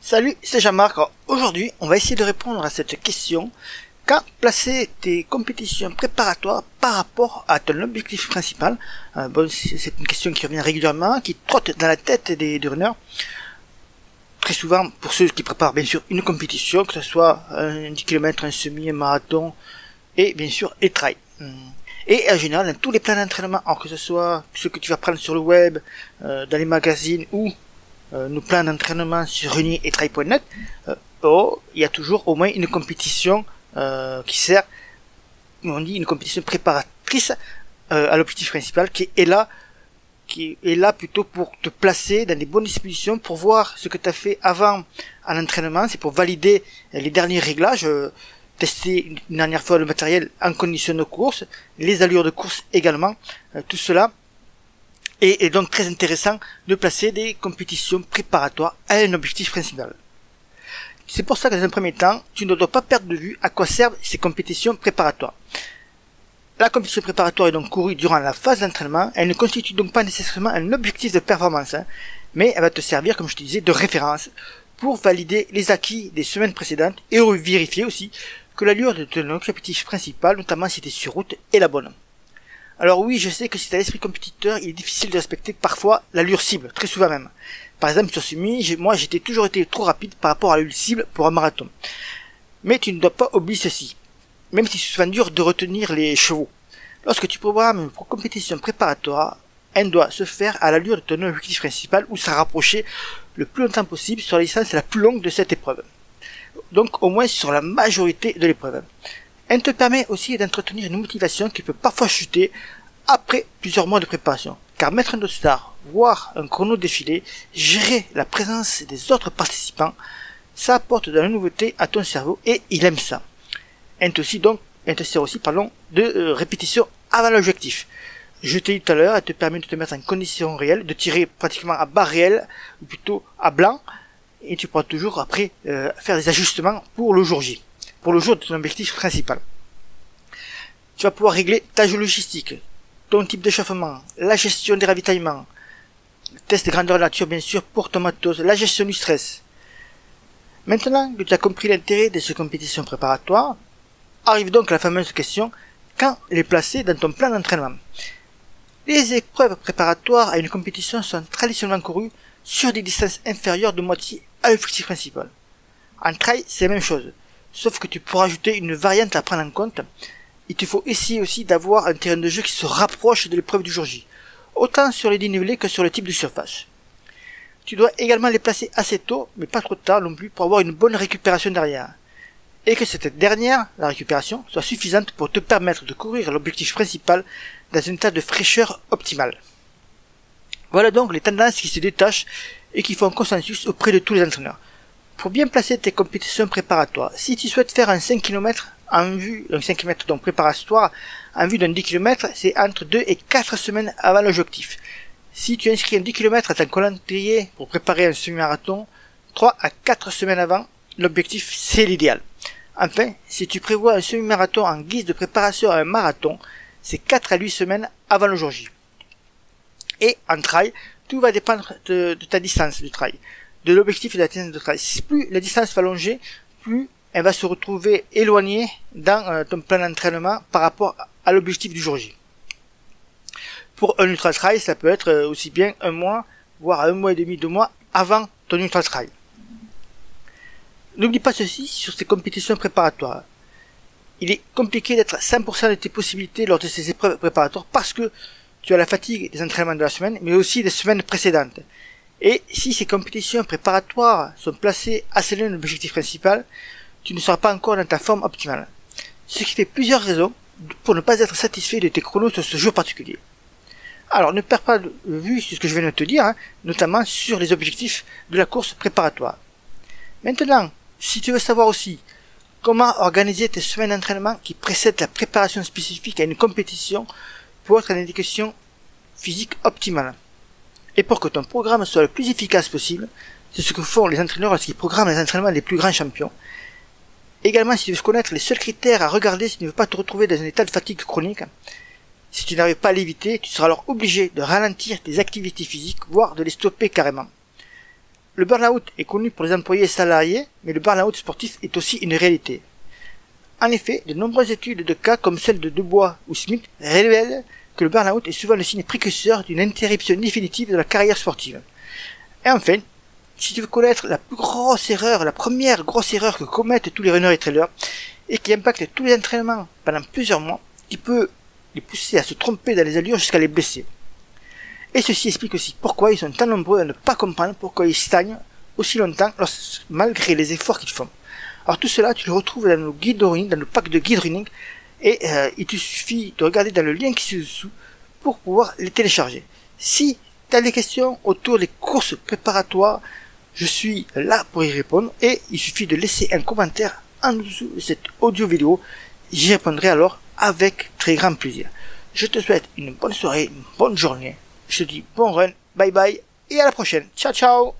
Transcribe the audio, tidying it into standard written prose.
Salut, c'est Jean-Marc. Aujourd'hui, on va essayer de répondre à cette question. Quand placer tes compétitions préparatoires par rapport à ton objectif principal? C'est une question qui revient régulièrement, qui trotte dans la tête des runners. Très souvent, pour ceux qui préparent bien sûr une compétition, que ce soit un 10 km, un semi, un marathon, et bien sûr les trails. Et en général, dans tous les plans d'entraînement, alors que ce soit ceux que tu vas prendre sur le web, dans les magazines ou nos plans d'entraînement sur Running et Trail.net, il y a toujours au moins une compétition qui sert, on dit une compétition préparatrice à l'objectif principal, qui est là plutôt pour te placer dans des bonnes dispositions, pour voir ce que tu as fait avant à l'entraînement. C'est pour valider les derniers réglages, tester une dernière fois le matériel en conditions de course, les allures de course également, tout cela est donc très intéressant de placer des compétitions préparatoires à un objectif principal. C'est pour ça que dans un premier temps, tu ne dois pas perdre de vue à quoi servent ces compétitions préparatoires. La compétition préparatoire est donc courue durant la phase d'entraînement. Elle ne constitue donc pas nécessairement un objectif de performance, mais elle va te servir, comme je te disais, de référence pour valider les acquis des semaines précédentes et vérifier aussi que l'allure de ton objectif principal, notamment si tu es sur route, est la bonne. Alors oui, je sais que si tu as l'esprit compétiteur, il est difficile de respecter parfois l'allure cible, très souvent même. Par exemple, sur semi, moi j'ai toujours été trop rapide par rapport à l'allure cible pour un marathon. Mais tu ne dois pas oublier ceci, même si c'est souvent dur de retenir les chevaux. Lorsque tu programmes une compétition préparatoire, elle doit se faire à l'allure de ton objectif principal ou se rapprocher le plus longtemps possible sur la distance la plus longue de cette épreuve. Donc au moins sur la majorité de l'épreuve. Elle te permet aussi d'entretenir une motivation qui peut parfois chuter après plusieurs mois de préparation. Car mettre un dos star, voir un chrono défiler, gérer la présence des autres participants, ça apporte de la nouveauté à ton cerveau et il aime ça. Elle te sert aussi de répétition avant l'objectif. Je t'ai dit tout à l'heure, elle te permet de te mettre en condition réelle, de tirer pratiquement à barre réelle, ou plutôt à blanc, et tu pourras toujours après faire des ajustements pour le jour J, pour le jour de ton objectif principal. Tu vas pouvoir régler ta logistique, ton type d'échauffement, la gestion des ravitaillements, le test de grandeur nature bien sûr pour ton matos, la gestion du stress. Maintenant que tu as compris l'intérêt de ces compétitions préparatoires, arrive donc la fameuse question, quand les placer dans ton plan d'entraînement? Les épreuves préparatoires à une compétition sont traditionnellement courues sur des distances inférieures de moitié à l'objectif principal. En trail, c'est la même chose, sauf que tu pourras ajouter une variante à prendre en compte. Il te faut essayer aussi d'avoir un terrain de jeu qui se rapproche de l'épreuve du jour J, autant sur les dénivelés que sur le type de surface. Tu dois également les placer assez tôt, mais pas trop tard non plus, pour avoir une bonne récupération derrière. Et que cette dernière, la récupération, soit suffisante pour te permettre de courir l'objectif principal dans un état de fraîcheur optimal. Voilà donc les tendances qui se détachent et qui font consensus auprès de tous les entraîneurs. Pour bien placer tes compétitions préparatoires, si tu souhaites faire un 5 km en vue, un 5 km donc préparatoire, en vue d'un 10 km, c'est entre 2 et 4 semaines avant l'objectif. Si tu inscris un 10 km à ton calendrier pour préparer un semi-marathon, 3 à 4 semaines avant l'objectif, c'est l'idéal. Enfin, si tu prévois un semi-marathon en guise de préparation à un marathon, c'est 4 à 8 semaines avant le jour J. Et en trail, tout va dépendre de ta distance du trail, de l'objectif de la distance de trail. Plus la distance va allonger, plus elle va se retrouver éloignée dans ton plan d'entraînement par rapport à l'objectif du jour J. Pour un ultra trail, ça peut être aussi bien un mois, voire un mois et demi, 2 mois avant ton ultra trail. N'oublie pas ceci sur ces compétitions préparatoires. Il est compliqué d'être à 100% de tes possibilités lors de ces épreuves préparatoires parce que tu as la fatigue des entraînements de la semaine, mais aussi des semaines précédentes. Et si ces compétitions préparatoires sont placées assez loin de l'objectif principal, tu ne seras pas encore dans ta forme optimale. Ce qui fait plusieurs raisons pour ne pas être satisfait de tes chronos sur ce jour particulier. Alors ne perds pas de vue sur ce que je viens de te dire, notamment sur les objectifs de la course préparatoire. Maintenant, si tu veux savoir aussi comment organiser tes semaines d'entraînement qui précèdent la préparation spécifique à une compétition pour être une indication physique optimale, et pour que ton programme soit le plus efficace possible, c'est ce que font les entraîneurs lorsqu'ils programment les entraînements des plus grands champions. Également, si tu veux connaître les seuls critères à regarder si tu ne veux pas te retrouver dans un état de fatigue chronique, si tu n'arrives pas à l'éviter, tu seras alors obligé de ralentir tes activités physiques, voire de les stopper carrément. le burn-out est connu pour les employés et salariés, mais le burn-out sportif est aussi une réalité. En effet, de nombreuses études de cas comme celle de Dubois ou Smith révèlent que le burn-out est souvent le signe précurseur d'une interruption définitive de la carrière sportive. Et enfin, si tu veux connaître la plus grosse erreur, la première grosse erreur que commettent tous les runners et trailers, et qui impacte tous les entraînements pendant plusieurs mois, qui peut les pousser à se tromper dans les allures jusqu'à les blesser. Et ceci explique aussi pourquoi ils sont tant nombreux à ne pas comprendre pourquoi ils stagnent aussi longtemps malgré les efforts qu'ils font. Alors tout cela, tu le retrouves dans nos guides running, dans le pack de guide running, et il te suffit de regarder dans le lien qui est dessous pour pouvoir les télécharger. Si tu as des questions autour des courses préparatoires, je suis là pour y répondre, et il suffit de laisser un commentaire en dessous de cette audio vidéo. J'y répondrai alors avec très grand plaisir. Je te souhaite une bonne soirée, une bonne journée. Je te dis bon run, bye bye, et à la prochaine. Ciao ciao.